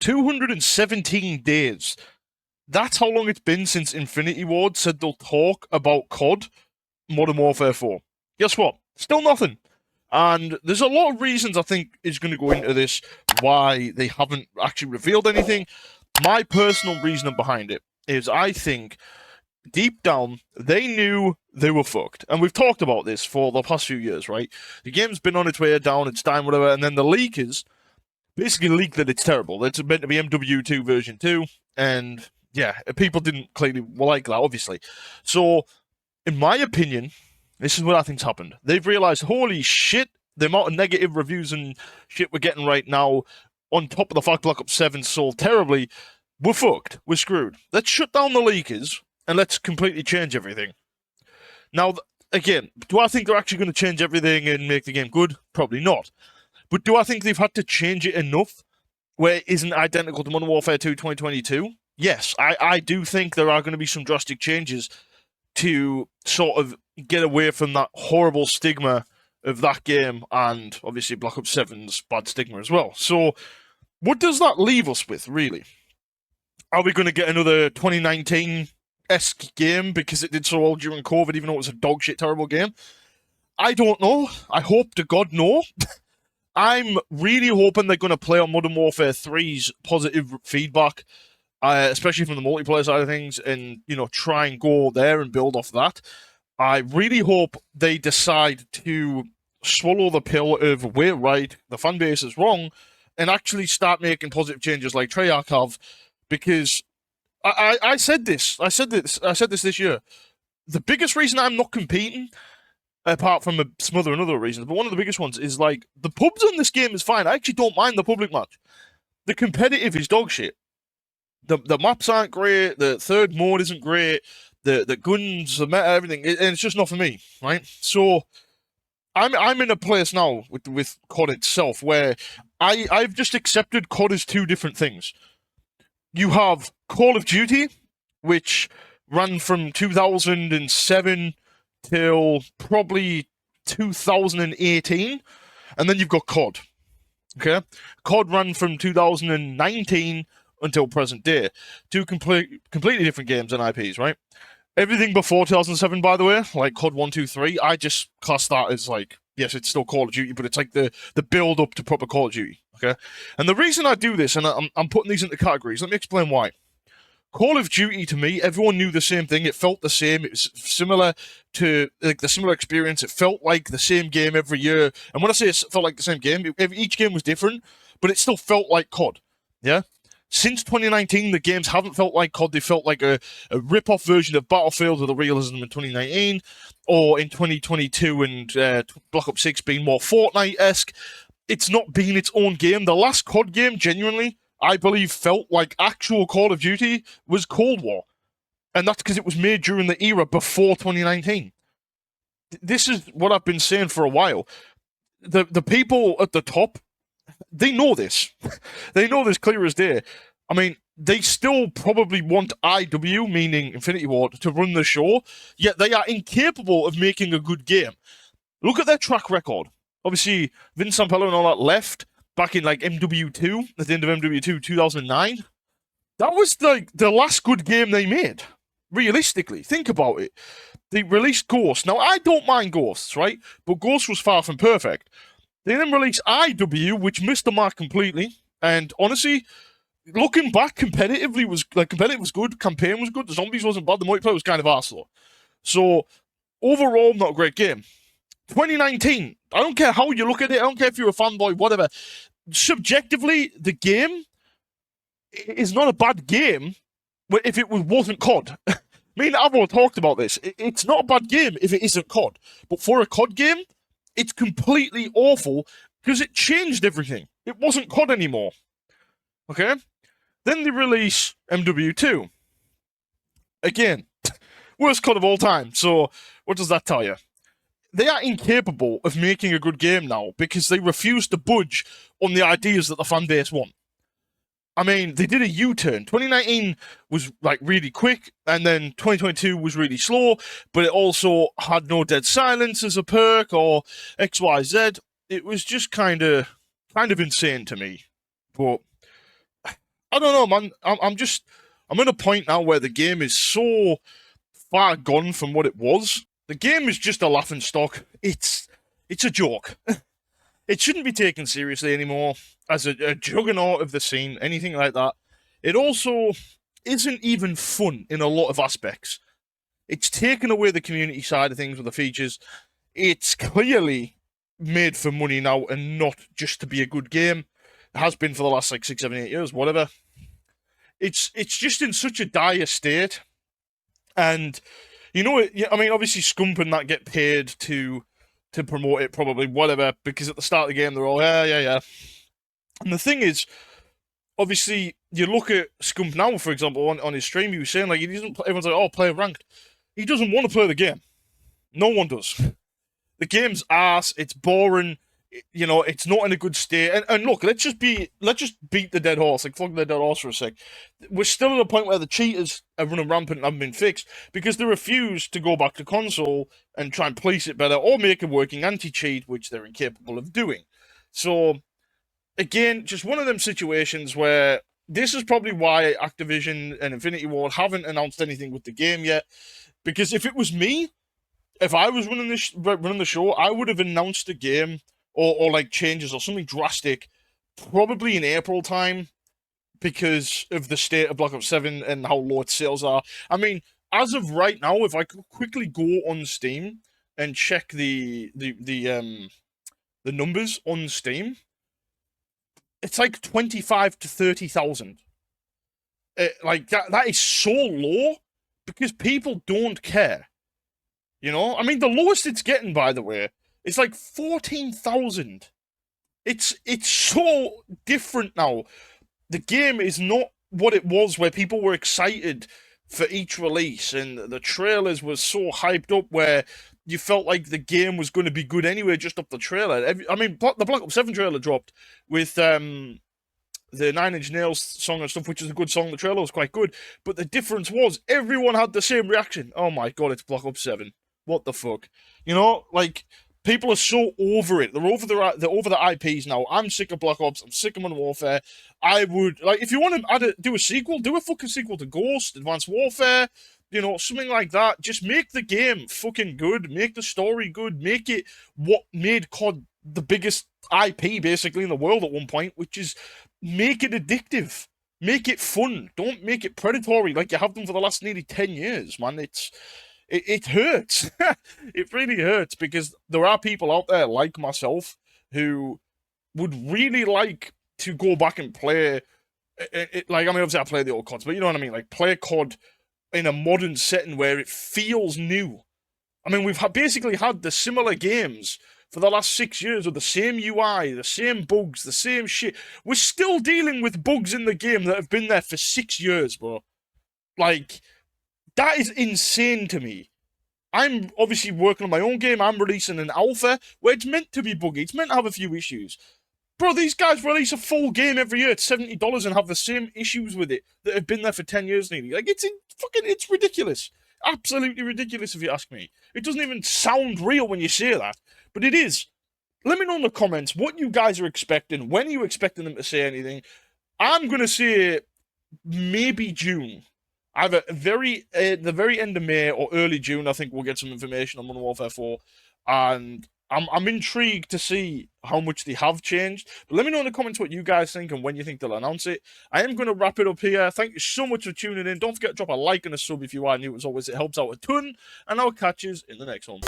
217 days. That's how long it's been since Infinity Ward said they'll talk about COD Modern Warfare 4. Guess what? Still nothing. And there's a lot of reasons I think is going to go into this, why they haven't actually revealed anything. My personal reasoning behind it is I think deep down they knew they were fucked. And we've talked about this for the past few years, right? The game's been on its way down, it's dying, whatever, and then the leakers basically leaked that it's terrible. It's meant to be MW2 version 2, and yeah, people didn't clearly like that, obviously. So, in my opinion, this is what I think's happened. They've realized, holy shit, the amount of negative reviews and shit we're getting right now, on top of the fact Black Ops 7 sold terribly, we're fucked. We're screwed. Let's shut down the leakers, and let's completely change everything. Now, again, do I think they're actually going to change everything and make the game good? Probably not. But do I think they've had to change it enough where it isn't identical to Modern Warfare 2 2022? Yes, I do think there are going to be some drastic changes to sort of get away from that horrible stigma of that game, and obviously Black Ops 7's bad stigma as well. So, what does that leave us with, really? Are we going to get another 2019-esque game because it did so well during COVID, even though it was a dog shit terrible game? I don't know. I hope to God no. I'm really hoping they're going to play on Modern Warfare 3's positive feedback, especially from the multiplayer side of things, and, you know, try and go there and build off that. I really hope they decide to swallow the pill of we're right, the fan base is wrong, and actually start making positive changes like Treyarch have, because I said this this year. The biggest reason I'm not competing, apart from some other reasons, but one of the biggest ones is, like, the pubs on this game is fine. I actually don't mind the public match. The competitive is dog shit. The maps aren't great. The third mode isn't great. The guns, the meta, everything, and it's just not for me, right? So I'm in a place now with COD itself where I've just accepted COD as two different things. You have Call of Duty, which ran from 2007 till probably 2018, and then you've got COD. Okay, COD ran from 2019 until present day. Two completely different games and IPs, right? Everything before 2007, by the way, like COD 1, 2, 3, I just class that as, like, yes, it's still Call of Duty, but it's like the build up to proper Call of Duty. Okay, and the reason I do this, and I'm putting these into categories, let me explain why. Call of Duty, to me, everyone knew the same thing. It felt the same. It was similar to, like, the similar experience. It felt like the same game every year. And when I say it felt like the same game, each game was different, but it still felt like COD. Yeah? Since 2019, the games haven't felt like COD. They felt like a rip-off version of Battlefield with the realism in 2019, or in 2022 and Black Ops 6 being more Fortnite-esque. It's not been its own game. The last COD game, genuinely, I believe, felt like actual Call of Duty was Cold War. And that's because it was made during the era before 2019. This is what I've been saying for a while. The people at the top, they know this. They know this clear as day. I mean, they still probably want IW, meaning Infinity Ward, to run the show, yet they are incapable of making a good game. Look at their track record. Obviously, Vince Sampello and all that left back in, like, MW2, at the end of MW2 2009. That was, like, the last good game they made. Realistically, think about it. They released Ghost. Now, I don't mind Ghosts, right? But Ghost was far from perfect. They then released IW, which missed the mark completely. And honestly, looking back, competitive was good, campaign was good, the zombies wasn't bad, the multiplayer was kind of arse though. So, overall, not a great game. 2019, I don't care how you look at it, I don't care if you're a fanboy, whatever. Subjectively, the game is not a bad game if it wasn't COD. Me and Avo talked about this. It's not a bad game if it isn't COD. But for a COD game, it's completely awful because it changed everything. It wasn't COD anymore. Okay? Then they release MW2. Again, worst COD of all time. So, what does that tell you? They are incapable of making a good game now because they refuse to budge on the ideas that the fan base want. I mean, they did a U-turn. 2019 was, like, really quick, and then 2022 was really slow, but it also had no dead silence as a perk or XYZ. It was just kind of insane to me. But I don't know, man. I'm at a point now where the game is so far gone from what it was. The game is just a laughing stock. It's a joke. It shouldn't be taken seriously anymore as a juggernaut of the scene, anything like that. It also isn't even fun in a lot of aspects. It's taken away the community side of things with the features. It's clearly made for money now and not just to be a good game. It has been for the last like 6, 7, 8 years, whatever. It's just in such a dire state, and you know, I mean, obviously Scump and that get paid to promote it, probably, whatever, because at the start of the game they're all yeah. And the thing is, obviously, you look at Scump now, for example, on his stream, he was saying like he doesn't. Everyone's like, oh, play ranked. He doesn't want to play the game. No one does. The game's ass. It's boring. You know, it's not in a good state. And look, let's just beat the dead horse. Like, flog the dead horse for a sec. We're still at a point where the cheaters are running rampant and haven't been fixed because they refuse to go back to console and try and police it better or make a working anti-cheat, which they're incapable of doing. So, again, just one of them situations where this is probably why Activision and Infinity Ward haven't announced anything with the game yet. Because if it was me, if I was running the show, I would have announced a game or like changes or something drastic, probably in April time, because of the state of Black Ops 7 and how low its sales are. I mean, as of right now, if I could quickly go on Steam and check the numbers on Steam, it's like 25 to 30,000. Like that is so low because people don't care. You know, I mean, the lowest it's getting, by the way, is like 14,000. It's so different now. The game is not what it was, where people were excited for each release, and the trailers were so hyped up where you felt like the game was going to be good anyway, just up the trailer. I mean, the Black Ops 7 trailer dropped with the 9 Inch Nails song and stuff, which is a good song. The trailer was quite good, but the difference was everyone had the same reaction. Oh my god, it's Black Ops 7. What the fuck? You know, like, people are so over it. They're over the IPs now. I'm sick of Black Ops. I'm sick of Modern Warfare. I would, like, if you want to do a sequel, do a fucking sequel to Ghost, Advanced Warfare, you know, something like that. Just make the game fucking good. Make the story good. Make it what made COD the biggest IP, basically, in the world at one point, which is make it addictive. Make it fun. Don't make it predatory like you have done for the last nearly 10 years, man. It hurts. It really hurts because there are people out there like myself who would really like to go back and play like, I mean, obviously I play the old CODs, but you know what I mean? Like, play COD in a modern setting where it feels new. I mean, we've basically had the similar games for the last 6 years with the same UI, the same bugs, the same shit. We're still dealing with bugs in the game that have been there for 6 years, bro. Like, that is insane to me. I'm obviously working on my own game. I'm releasing an alpha where it's meant to be buggy. It's meant to have a few issues. Bro, these guys release a full game every year at $70 and have the same issues with it that have been there for 10 years nearly. Like, it's ridiculous. Absolutely ridiculous, if you ask me. It doesn't even sound real when you say that, but it is. Let me know in the comments what you guys are expecting. When are you expecting them to say anything? I'm going to say maybe June. Either the very end of May or early June, I think we'll get some information on Modern Warfare 4, and I'm intrigued to see how much they have changed. But let me know in the comments what you guys think and when you think they'll announce it. I am going to wrap it up here. Thank you so much for tuning in. Don't forget to drop a like and a sub if you are new. As always, it helps out a ton, and I'll catch you in the next one.